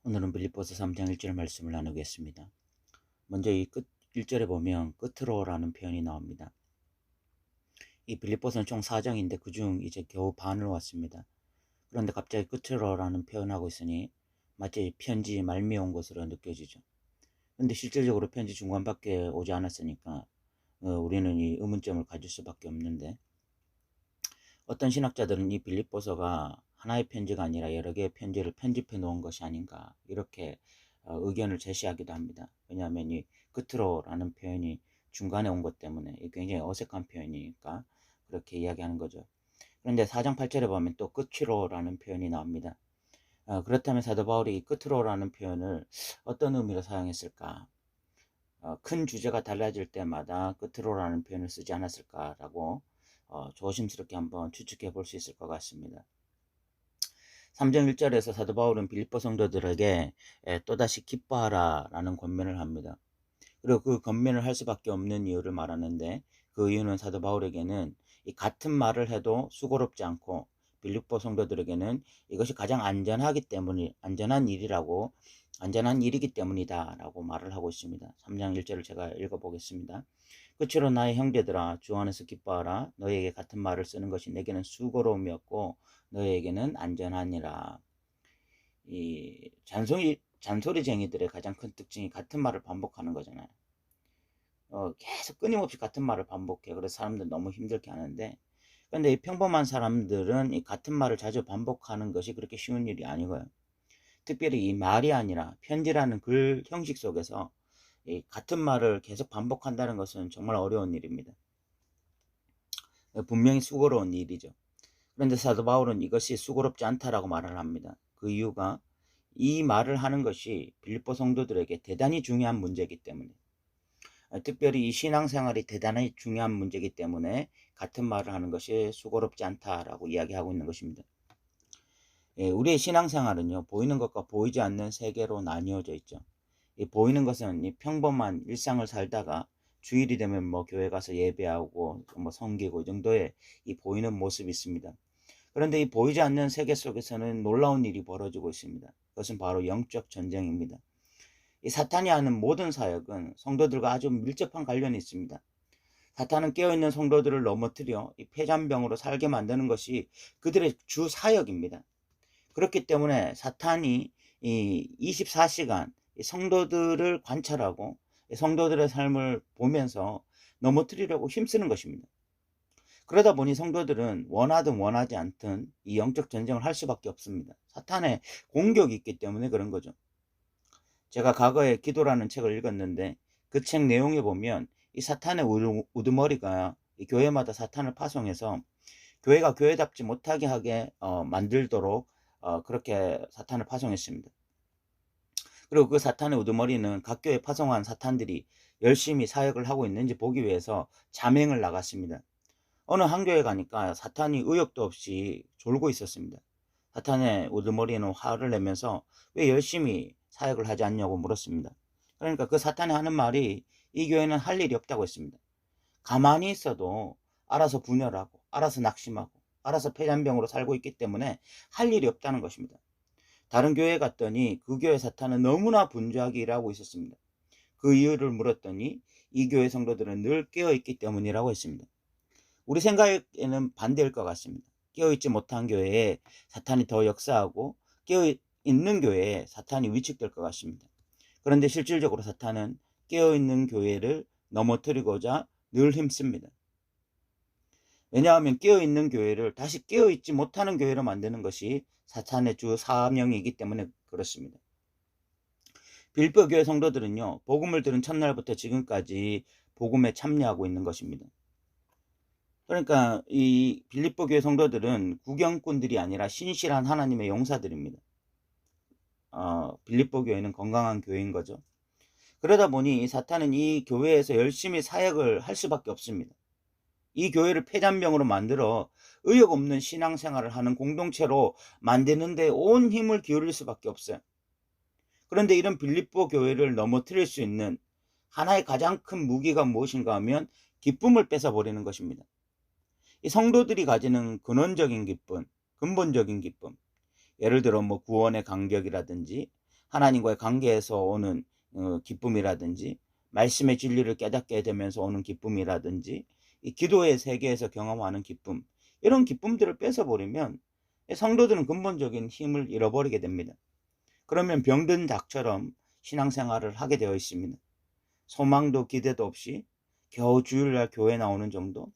오늘은 빌립보서 3장 1절 말씀을 나누겠습니다. 먼저 이 끝 1절에 보면 끝으로라는 표현이 나옵니다. 이 빌립보서는 총 4장인데 그중 이제 겨우 반을 왔습니다. 그런데 갑자기 끝으로라는 표현하고 있으니 마치 편지 말미에 온 것으로 느껴지죠. 근데 실질적으로 편지 중간밖에 오지 않았으니까 우리는 이 의문점을 가질 수밖에 없는데, 어떤 신학자들은 이 빌립보서가 하나의 편지가 아니라 여러 개의 편지를 편집해 놓은 것이 아닌가, 이렇게 의견을 제시하기도 합니다. 왜냐하면 이 끝으로라는 표현이 중간에 온 것 때문에 굉장히 어색한 표현이니까 그렇게 이야기하는 거죠. 그런데 4장 8절에 보면 또 끝으로라는 표현이 나옵니다. 그렇다면 사도 바울이 이 끝으로라는 표현을 어떤 의미로 사용했을까? 큰 주제가 달라질 때마다 끝으로라는 표현을 쓰지 않았을까라고 조심스럽게 한번 추측해 볼 수 있을 것 같습니다. 3장 1절에서 사도 바울은 빌립보 성도들에게 또다시 기뻐하라 라는 권면을 합니다. 그리고 그 권면을 할 수밖에 없는 이유를 말하는데, 그 이유는 사도 바울에게는 이 같은 말을 해도 수고롭지 않고 빌립보 성도들에게는 이것이 가장 안전한 일이기 때문이다 라고 말을 하고 있습니다. 3장 1절을 제가 읽어보겠습니다. 끝으로 나의 형제들아, 주 안에서 기뻐하라. 너희에게 같은 말을 쓰는 것이 내게는 수고로움이었고 너희에게는 안전하니라. 이 잔소리쟁이들의 가장 큰 특징이 같은 말을 반복하는 거잖아요. 계속 끊임없이 같은 말을 반복해. 그래서 사람들 너무 힘들게 하는데, 그런데 이 평범한 사람들은 이 같은 말을 자주 반복하는 것이 그렇게 쉬운 일이 아니고요. 특별히 이 말이 아니라 편지라는 글 형식 속에서 이 같은 말을 계속 반복한다는 것은 정말 어려운 일입니다. 분명히 수고로운 일이죠. 그런데 사도 바울은 이것이 수고롭지 않다라고 말을 합니다. 그 이유가 이 말을 하는 것이 빌립보 성도들에게 대단히 중요한 문제이기 때문에, 특별히 이 신앙생활이 대단히 중요한 문제이기 때문에 같은 말을 하는 것이 수고롭지 않다라고 이야기하고 있는 것입니다. 우리의 신앙생활은요, 보이는 것과 보이지 않는 세계로 나뉘어져 있죠. 이 보이는 것은 이 평범한 일상을 살다가 주일이 되면 뭐 교회 가서 예배하고 뭐 섬기고 이 정도의 이 보이는 모습이 있습니다. 그런데 이 보이지 않는 세계 속에서는 놀라운 일이 벌어지고 있습니다. 그것은 바로 영적 전쟁입니다. 이 사탄이 하는 모든 사역은 성도들과 아주 밀접한 관련이 있습니다. 사탄은 깨어있는 성도들을 넘어뜨려 이 폐잔병으로 살게 만드는 것이 그들의 주 사역입니다. 그렇기 때문에 사탄이 이 24시간 성도들을 관찰하고 성도들의 삶을 보면서 넘어뜨리려고 힘쓰는 것입니다. 그러다 보니 성도들은 원하든 원하지 않든 이 영적 전쟁을 할 수밖에 없습니다. 사탄의 공격이 있기 때문에 그런 거죠. 제가 과거에 기도라는 책을 읽었는데, 그 책 내용에 보면 이 사탄의 우두머리가 이 교회마다 사탄을 파송해서 교회가 교회답지 못하게 하게 만들도록 그렇게 사탄을 파송했습니다. 그리고 그 사탄의 우두머리는 각 교회에 파송한 사탄들이 열심히 사역을 하고 있는지 보기 위해서 자맹을 나갔습니다. 어느 한 교회 가니까 사탄이 의욕도 없이 졸고 있었습니다. 사탄의 우두머리는 화를 내면서 왜 열심히 사역을 하지 않냐고 물었습니다. 그러니까 그 사탄이 하는 말이 이 교회는 할 일이 없다고 했습니다. 가만히 있어도 알아서 분열하고 알아서 낙심하고 알아서 폐잔병으로 살고 있기 때문에 할 일이 없다는 것입니다. 다른 교회에 갔더니 그 교회 사탄은 너무나 분주하게 일하고 있었습니다. 그 이유를 물었더니 이 교회 성도들은 늘 깨어있기 때문이라고 했습니다. 우리 생각에는 반대일 것 같습니다. 깨어있지 못한 교회에 사탄이 더 역사하고 깨어있는 교회에 사탄이 위축될 것 같습니다. 그런데 실질적으로 사탄은 깨어있는 교회를 넘어뜨리고자 늘 힘씁니다. 왜냐하면 깨어있는 교회를 다시 깨어있지 못하는 교회로 만드는 것이 사탄의 주 사명이기 때문에 그렇습니다. 빌립보 교회 성도들은요, 복음을 들은 첫날부터 지금까지 복음에 참여하고 있는 것입니다. 그러니까 이 빌립보 교회 성도들은 구경꾼들이 아니라 신실한 하나님의 용사들입니다. 빌립보 교회는 건강한 교회인 거죠. 그러다 보니 이 사탄은 이 교회에서 열심히 사역을 할 수밖에 없습니다. 이 교회를 폐잔병으로 만들어 의욕 없는 신앙생활을 하는 공동체로 만드는 데 온 힘을 기울일 수밖에 없어요. 그런데 이런 빌립보 교회를 넘어뜨릴 수 있는 하나의 가장 큰 무기가 무엇인가 하면 기쁨을 뺏어버리는 것입니다. 이 성도들이 가지는 근원적인 기쁨, 근본적인 기쁨, 예를 들어 뭐 구원의 감격이라든지 하나님과의 관계에서 오는 기쁨이라든지, 말씀의 진리를 깨닫게 되면서 오는 기쁨이라든지, 이 기도의 세계에서 경험하는 기쁨, 이런 기쁨들을 뺏어버리면 성도들은 근본적인 힘을 잃어버리게 됩니다. 그러면 병든 닭처럼 신앙생활을 하게 되어 있습니다. 소망도 기대도 없이 겨우 주일날 교회 나오는 정도,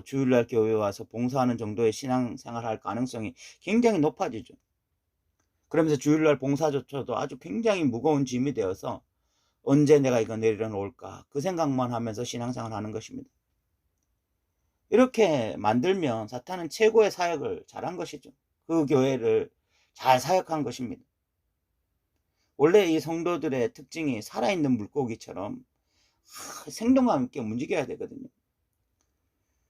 주일날 교회 와서 봉사하는 정도의 신앙생활 할 가능성이 굉장히 높아지죠. 그러면서 주일날 봉사조차도 아주 굉장히 무거운 짐이 되어서 언제 내가 이거 내려놓을까 그 생각만 하면서 신앙생활 하는 것입니다. 이렇게 만들면 사탄은 최고의 사역을 잘한 것이죠. 그 교회를 잘 사역한 것입니다. 원래 이 성도들의 특징이 살아있는 물고기처럼 생동감 있게 움직여야 되거든요.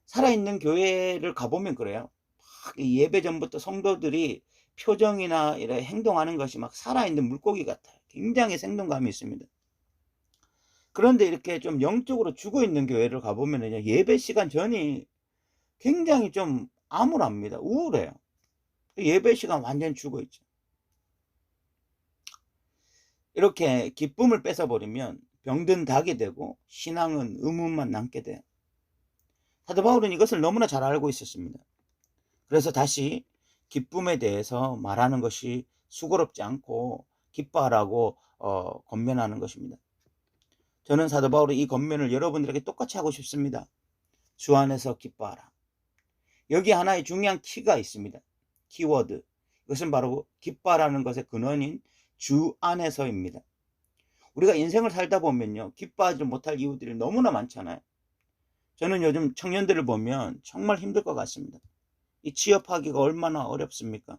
살아있는 교회를 가보면 그래요. 예배 전부터 성도들이 표정이나 이런 행동하는 것이 막 살아있는 물고기 같아요. 굉장히 생동감이 있습니다. 그런데 이렇게 좀 영적으로 죽어있는 교회를 가보면 예배 시간 전이 굉장히 좀 암울합니다. 우울해요. 예배 시간 완전히 죽어있죠. 이렇게 기쁨을 뺏어버리면 병든 닭이 되고 신앙은 의문만 남게 돼요. 사도 바울은 이것을 너무나 잘 알고 있었습니다. 그래서 다시 기쁨에 대해서 말하는 것이 수고롭지 않고 기뻐하라고 권면하는 것입니다. 저는 사도 바울의 이 권면을 여러분들에게 똑같이 하고 싶습니다. 주 안에서 기뻐하라. 여기 하나의 중요한 키가 있습니다. 키워드. 이것은 바로 기뻐하라는 것의 근원인 주 안에서입니다. 우리가 인생을 살다 보면요, 기뻐하지 못할 이유들이 너무나 많잖아요. 저는 요즘 청년들을 보면 정말 힘들 것 같습니다. 이 취업하기가 얼마나 어렵습니까?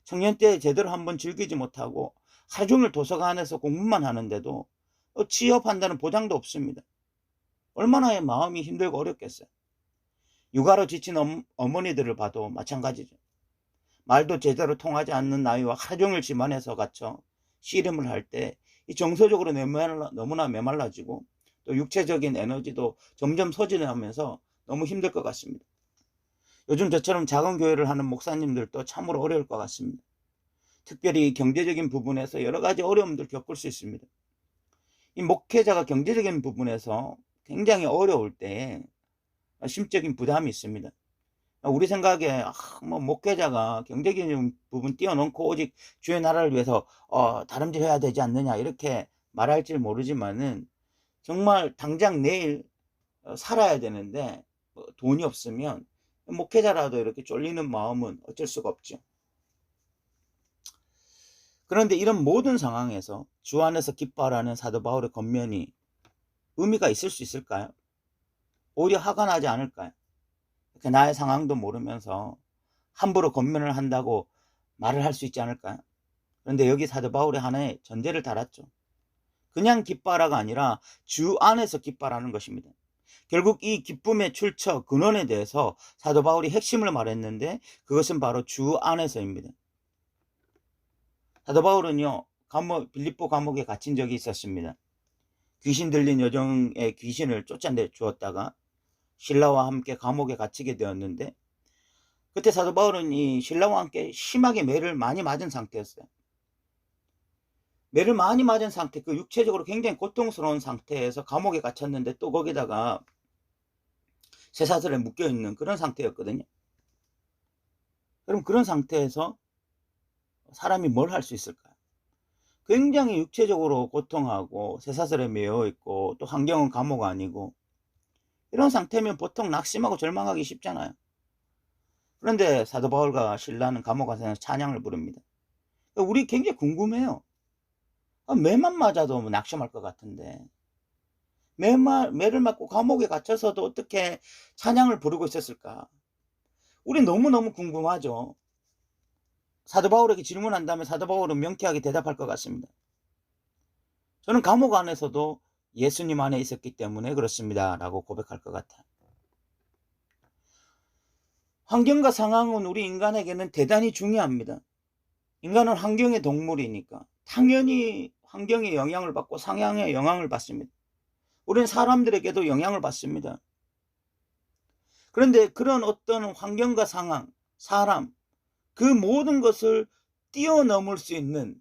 청년 때 제대로 한번 즐기지 못하고 하루 종일 도서관에서 공부만 하는데도 취업한다는 보장도 없습니다. 얼마나 마음이 힘들고 어렵겠어요. 육아로 지친 어머니들을 봐도 마찬가지죠. 말도 제대로 통하지 않는 나이와 하루 종일 집안에서 갇혀 씨름을 할 때 이 정서적으로 너무나 메말라지고 또 육체적인 에너지도 점점 소진하면서 너무 힘들 것 같습니다. 요즘 저처럼 작은 교회를 하는 목사님들도 참으로 어려울 것 같습니다. 특별히 경제적인 부분에서 여러 가지 어려움들 겪을 수 있습니다. 이 목회자가 경제적인 부분에서 굉장히 어려울 때 심적인 부담이 있습니다. 우리 생각에 목회자가 경제적인 부분 띄워놓고 오직 주의 나라를 위해서 다름질해야 되지 않느냐 이렇게 말할지 모르지만은 정말 당장 내일 살아야 되는데 돈이 없으면 목회자라도 이렇게 쫄리는 마음은 어쩔 수가 없죠. 그런데 이런 모든 상황에서 주 안에서 기뻐하라는 사도 바울의 권면이 의미가 있을 수 있을까요? 오히려 화가 나지 않을까요? 나의 상황도 모르면서 함부로 권면을 한다고 말을 할 수 있지 않을까요? 그런데 여기 사도 바울이 하나의 전제를 달았죠. 그냥 기뻐하라가 아니라 주 안에서 기뻐하라는 것입니다. 결국 이 기쁨의 출처, 근원에 대해서 사도 바울이 핵심을 말했는데 그것은 바로 주 안에서입니다. 사도 바울은요, 빌립보 감옥에 갇힌 적이 있었습니다. 귀신 들린 여종의 귀신을 쫓아내 주었다가 신라와 함께 감옥에 갇히게 되었는데 그때 사도 바울은 이 신라와 함께 심하게 매를 많이 맞은 상태였어요. 매를 많이 맞은 상태, 그 육체적으로 굉장히 고통스러운 상태에서 감옥에 갇혔는데 또 거기다가 쇠사슬에 묶여있는 그런 상태였거든요. 그럼 그런 상태에서 사람이 뭘 할 수 있을까요? 굉장히 육체적으로 고통하고 쇠사슬에 매여 있고 또 환경은 감옥 아니고 이런 상태면 보통 낙심하고 절망하기 쉽잖아요. 그런데 사도 바울과 신라는 감옥 안에서 찬양을 부릅니다. 우리 굉장히 궁금해요. 매만 맞아도 낙심할 것 같은데 매를 맞고 감옥에 갇혀서도 어떻게 찬양을 부르고 있었을까? 우리 너무너무 궁금하죠. 사도 바울에게 질문한다면 사도 바울은 명쾌하게 대답할 것 같습니다. 저는 감옥 안에서도 예수님 안에 있었기 때문에 그렇습니다 라고 고백할 것 같아요. 환경과 상황은 우리 인간에게는 대단히 중요합니다. 인간은 환경의 동물이니까 당연히 환경의 영향을 받고 상황의 영향을 받습니다. 우리는 사람들에게도 영향을 받습니다. 그런데 그런 어떤 환경과 상황, 사람, 그 모든 것을 뛰어넘을 수 있는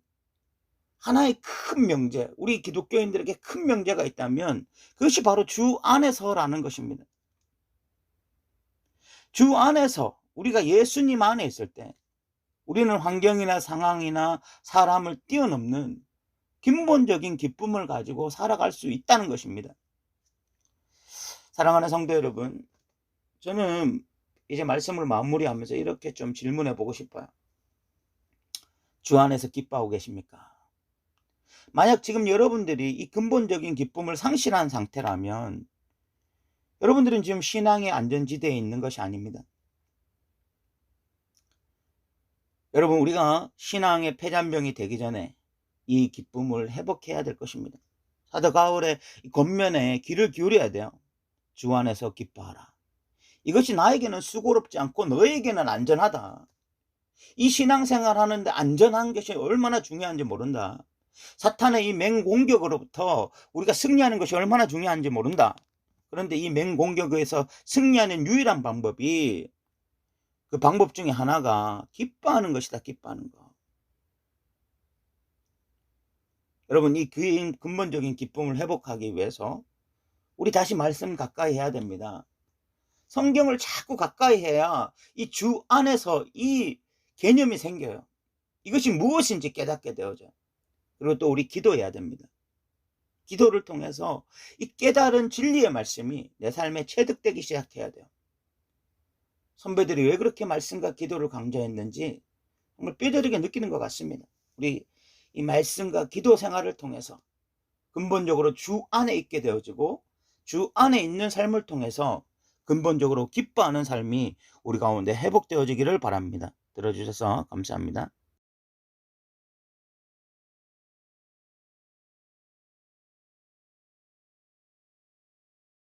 하나의 큰 명제, 우리 기독교인들에게 큰 명제가 있다면 그것이 바로 주 안에서라는 것입니다. 주 안에서, 우리가 예수님 안에 있을 때 우리는 환경이나 상황이나 사람을 뛰어넘는 근본적인 기쁨을 가지고 살아갈 수 있다는 것입니다. 사랑하는 성도 여러분, 저는 이제 말씀을 마무리하면서 이렇게 좀 질문해 보고 싶어요. 주 안에서 기뻐하고 계십니까? 만약 지금 여러분들이 이 근본적인 기쁨을 상실한 상태라면 여러분들은 지금 신앙의 안전지대에 있는 것이 아닙니다. 여러분, 우리가 신앙의 폐잔병이 되기 전에 이 기쁨을 회복해야 될 것입니다. 사도 바울의 겉면에 귀를 기울여야 돼요. 주 안에서 기뻐하라. 이것이 나에게는 수고롭지 않고 너에게는 안전하다. 이 신앙생활 하는데 안전한 것이 얼마나 중요한지 모른다. 사탄의 이 맹공격으로부터 우리가 승리하는 것이 얼마나 중요한지 모른다. 그런데 이 맹공격에서 승리하는 유일한 방법이, 그 방법 중에 하나가 기뻐하는 것이다. 기뻐하는 것. 여러분, 이 근본적인 기쁨을 회복하기 위해서 우리 다시 말씀 가까이 해야 됩니다. 성경을 자꾸 가까이 해야 이 주 안에서 이 개념이 생겨요. 이것이 무엇인지 깨닫게 되어져요. 그리고 또 우리 기도해야 됩니다. 기도를 통해서 이 깨달은 진리의 말씀이 내 삶에 체득되기 시작해야 돼요. 선배들이 왜 그렇게 말씀과 기도를 강조했는지 정말 뼈저리게 느끼는 것 같습니다. 우리 이 말씀과 기도 생활을 통해서 근본적으로 주 안에 있게 되어지고 주 안에 있는 삶을 통해서 근본적으로 기뻐하는 삶이 우리 가운데 회복되어지기를 바랍니다. 들어주셔서 감사합니다.